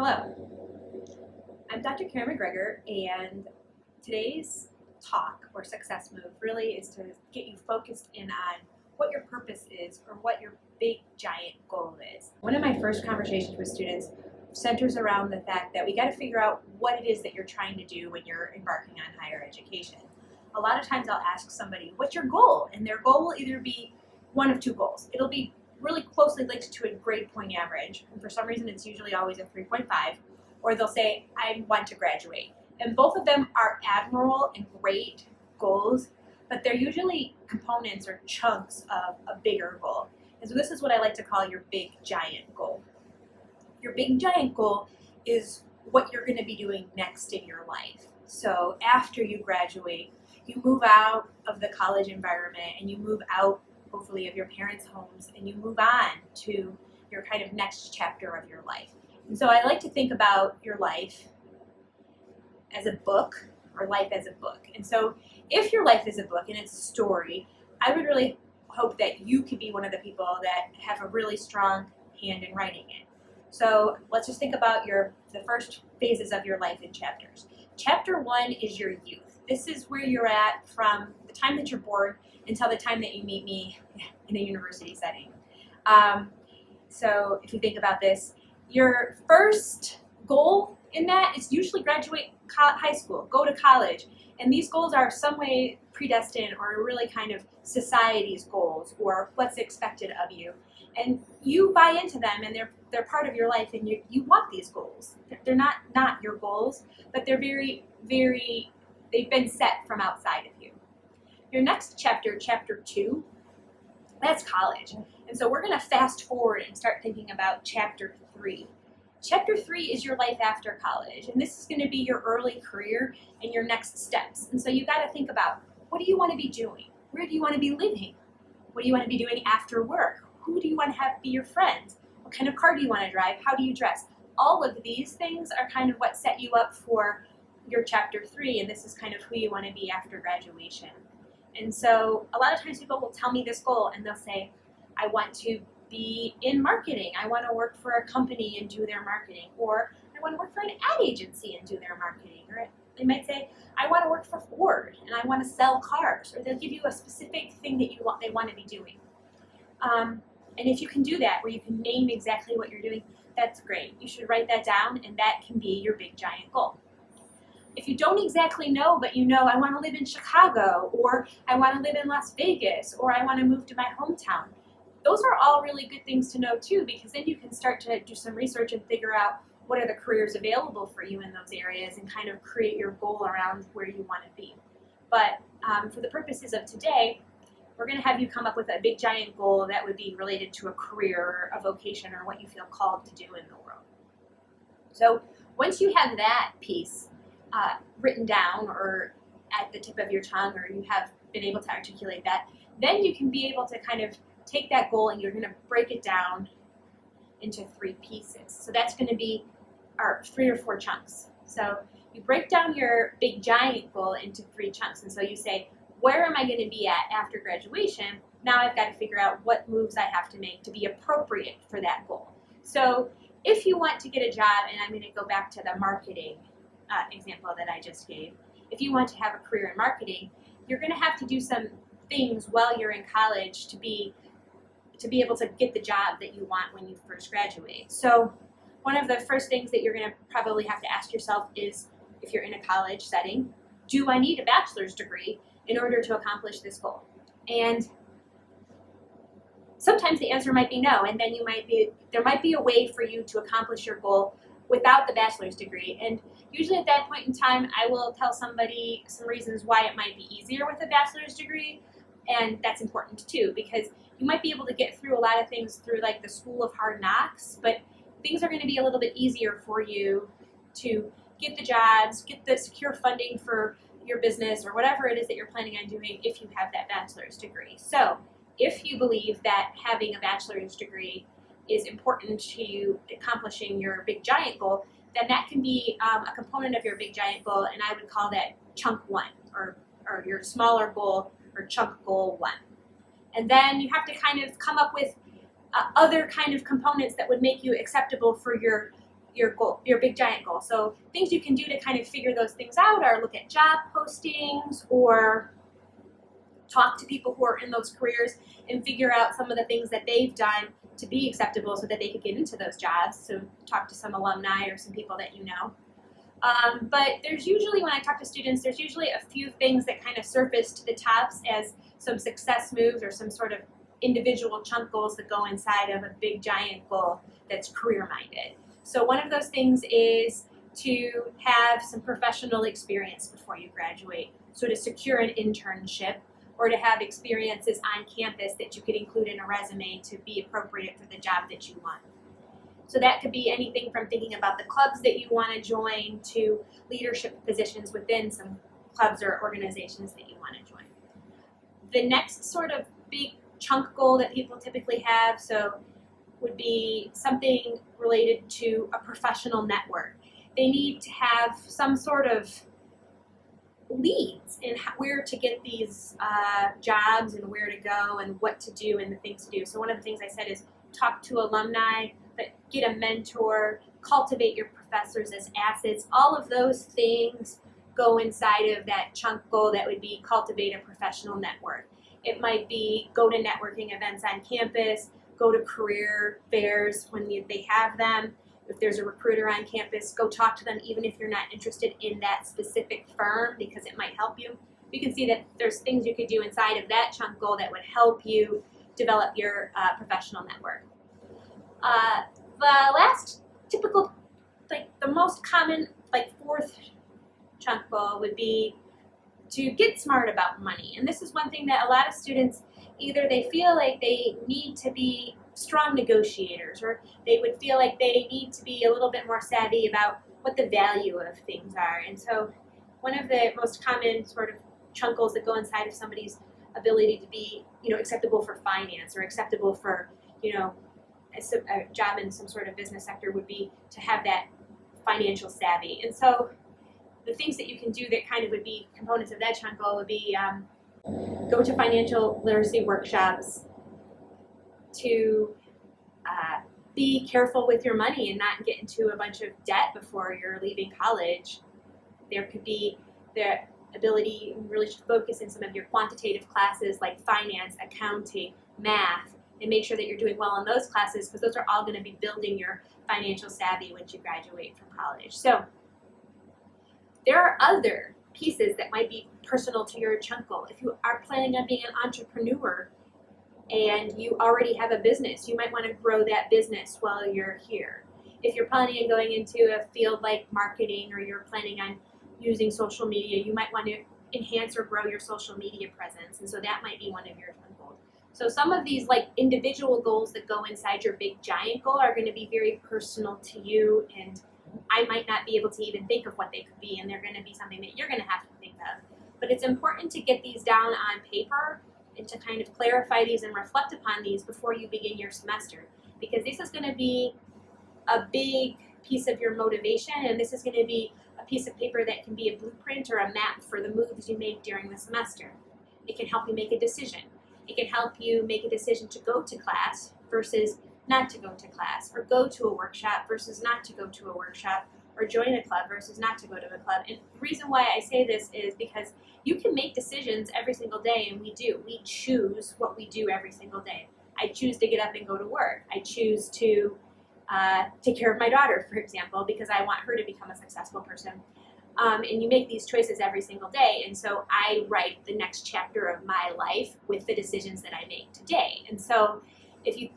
Hello, I'm Dr. Karen McGregor, and today's talk or success move really is to get you focused in on what your purpose is or what your big giant goal is. One of my first conversations with students centers around the fact that we got to figure out what it is that you're trying to do when you're embarking on higher education. A lot of times I'll ask somebody, what's your goal? And their goal will either be one of two goals. It'll be really closely linked to a grade point average, and for some reason it's usually always a 3.5, or they'll say, I want to graduate. And both of them are admirable and great goals, but they're usually components or chunks of a bigger goal. And so this is what I like to call your big giant goal. Your big giant goal is what you're going to be doing next in your life. So after you graduate, you move out of the college environment and you move out hopefully of your parents' homes, and you move on to your kind of next chapter of your life. And so I like to think about your life as a book, or life as a book. And so if your life is a book and it's a story, I would really hope that you could be one of the people that have a really strong hand in writing it. So let's just think about the first phases of your life in chapters. Chapter 1 is your youth. This is where you're at from the time that you're born until the time that you meet me in a university setting. So if you think about this, your first goal in that is usually graduate high school, go to college. And these goals are some way predestined or really kind of society's goals or what's expected of you. And you buy into them, and they're part of your life, and you want these goals. They're not your goals, but they're very, very, they've been set from outside of you. Your next chapter, chapter 2, that's college. And so we're going to fast forward and start thinking about chapter 3. Chapter 3 is your life after college, and this is going to be your early career and your next steps. And so you got to think about, what do you want to be doing? Where do you want to be living? What do you want to be doing after work? Who do you want to have be your friends? What kind of car do you want to drive? How do you dress? All of these things are kind of what set you up for your chapter 3, and this is kind of who you want to be after graduation. And so a lot of times people will tell me this goal, and they'll say, I want to be in marketing. I want to work for a company and do their marketing. Or I want to work for an ad agency and do their marketing. Or they might say, I want to work for Ford and I want to sell cars. Or they'll give you a specific thing that they want to be doing. And if you can do that, where you can name exactly what you're doing, that's great. You should write that down, and that can be your big giant goal. If you don't exactly know, but you know, I want to live in Chicago, or I want to live in Las Vegas, or I want to move to my hometown, those are all really good things to know too, because then you can start to do some research and figure out what are the careers available for you in those areas and kind of create your goal around where you want to be. But for the purposes of today, we're going to have you come up with a big giant goal that would be related to a career, a vocation, or what you feel called to do in the world. So once you have that piece written down or at the tip of your tongue, or you have been able to articulate that, then you can be able to kind of take that goal and you're going to break it down into 3 pieces. So that's going to be our 3 or 4 chunks. So you break down your big giant goal into 3 chunks. And so you say, where am I going to be at after graduation? Now I've got to figure out what moves I have to make to be appropriate for that goal. So if you want to get a job, and I'm going to go back to the marketing example that I just gave, if you want to have a career in marketing, you're going to have to do some things while you're in college to be able to get the job that you want when you first graduate. So one of the first things that you're going to probably have to ask yourself is, if you're in a college setting, do I need a bachelor's degree in order to accomplish this goal? And sometimes the answer might be no, and then there might be a way for you to accomplish your goal without the bachelor's degree. And usually at that point in time, I will tell somebody some reasons why it might be easier with a bachelor's degree, and that's important too, because you might be able to get through a lot of things through like the school of hard knocks, but things are going to be a little bit easier for you to get the jobs, get the secure funding for your business or whatever it is that you're planning on doing if you have that bachelor's degree. So if you believe that having a bachelor's degree is important to you accomplishing your big giant goal, then that can be a component of your big giant goal, and I would call that chunk 1 or your smaller goal or chunk goal 1. And then you have to kind of come up with other kind of components that would make you acceptable for your your goal, your big giant goal. So things you can do to kind of figure those things out are look at job postings or talk to people who are in those careers and figure out some of the things that they've done to be acceptable so that they could get into those jobs. So talk to some alumni or some people that you know. But there's usually, when I talk to students, there's usually a few things that kind of surface to the tops as some success moves or some sort of individual chunk goals that go inside of a big giant goal that's career-minded. So one of those things is to have some professional experience before you graduate. So to secure an internship or to have experiences on campus that you could include in a resume to be appropriate for the job that you want. So that could be anything from thinking about the clubs that you want to join to leadership positions within some clubs or organizations that you want to join. The next sort of big chunk goal that people typically have would be something related to a professional network. They need to have some sort of leads in where to get these jobs and where to go and what to do and the things to do. So one of the things I said is talk to alumni, but get a mentor, cultivate your professors as assets. All of those things go inside of that chunk goal that would be cultivate a professional network. It might be go to networking events on campus, go to career fairs when they have them. If there's a recruiter on campus, go talk to them even if you're not interested in that specific firm because it might help you. You can see that there's things you could do inside of that chunk goal that would help you develop your professional network. The last typical, the most common, fourth chunk goal would be to get smart about money. And this is one thing that a lot of students, either they feel like they need to be strong negotiators or they would feel like they need to be a little bit more savvy about what the value of things are. And so one of the most common sort of chunk goals that go inside of somebody's ability to be, acceptable for finance or acceptable for, a job in some sort of business sector would be to have that financial savvy. And so the things that you can do that kind of would be components of that chunk goal would be go to financial literacy workshops, to be careful with your money and not get into a bunch of debt before you're leaving college. There could be the ability, you really should focus in some of your quantitative classes like finance, accounting, math, and make sure that you're doing well in those classes because those are all going to be building your financial savvy once you graduate from college. So there are other pieces that might be personal to your chunk goal. If you are planning on being an entrepreneur and you already have a business, you might want to grow that business while you're here. If you're planning on going into a field like marketing or you're planning on using social media, you might want to enhance or grow your social media presence. And so that might be one of your chunk goals. So some of these individual goals that go inside your big giant goal are going to be very personal to you, and I might not be able to even think of what they could be, and they're going to be something that you're going to have to think of. But it's important to get these down on paper and to kind of clarify these and reflect upon these before you begin your semester, because this is going to be a big piece of your motivation, and this is going to be a piece of paper that can be a blueprint or a map for the moves you make during the semester. It can help you make a decision. It can help you make a decision to go to class versus not to go to class, or go to a workshop versus not to go to a workshop, or join a club versus not to go to a club. And the reason why I say this is because you can make decisions every single day, and we do. We choose what we do every single day. I choose to get up and go to work. I choose to take care of my daughter, for example, because I want her to become a successful person. And you make these choices every single day, and so I write the next chapter of my life with the decisions that I make today. And so if you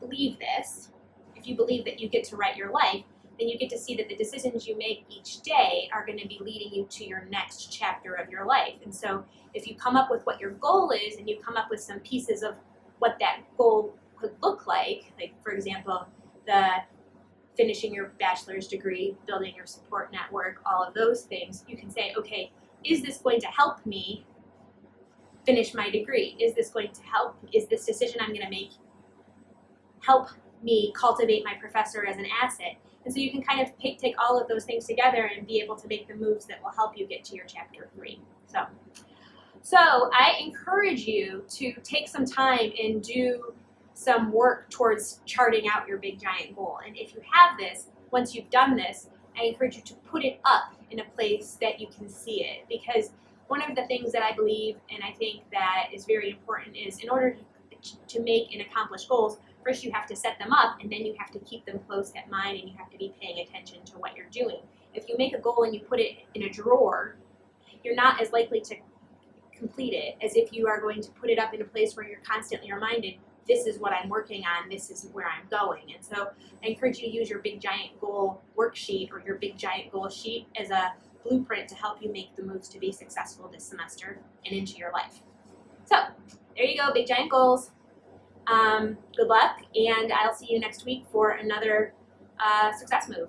believe this, if you believe that you get to write your life, then you get to see that the decisions you make each day are going to be leading you to your next chapter of your life. And so if you come up with what your goal is and you come up with some pieces of what that goal could look like for example, the finishing your bachelor's degree, building your support network, all of those things, you can say, okay, is this going to help me finish my degree? Is this going to help? Is this decision I'm going to make help me cultivate my professor as an asset? And so you can kind of take all of those things together and be able to make the moves that will help you get to your chapter 3. So I encourage you to take some time and do some work towards charting out your big giant goal. And if you have this, once you've done this, I encourage you to put it up in a place that you can see it, because one of the things that I believe and I think that is very important is in order to make and accomplish goals, first you have to set them up, and then you have to keep them close at mind, and you have to be paying attention to what you're doing. If you make a goal and you put it in a drawer, you're not as likely to complete it as if you are going to put it up in a place where you're constantly reminded, this is what I'm working on, this is where I'm going. And so I encourage you to use your big giant goal worksheet or your big giant goal sheet as a blueprint to help you make the moves to be successful this semester and into your life. So there you go, big giant goals. Good luck, and I'll see you next week for another success move.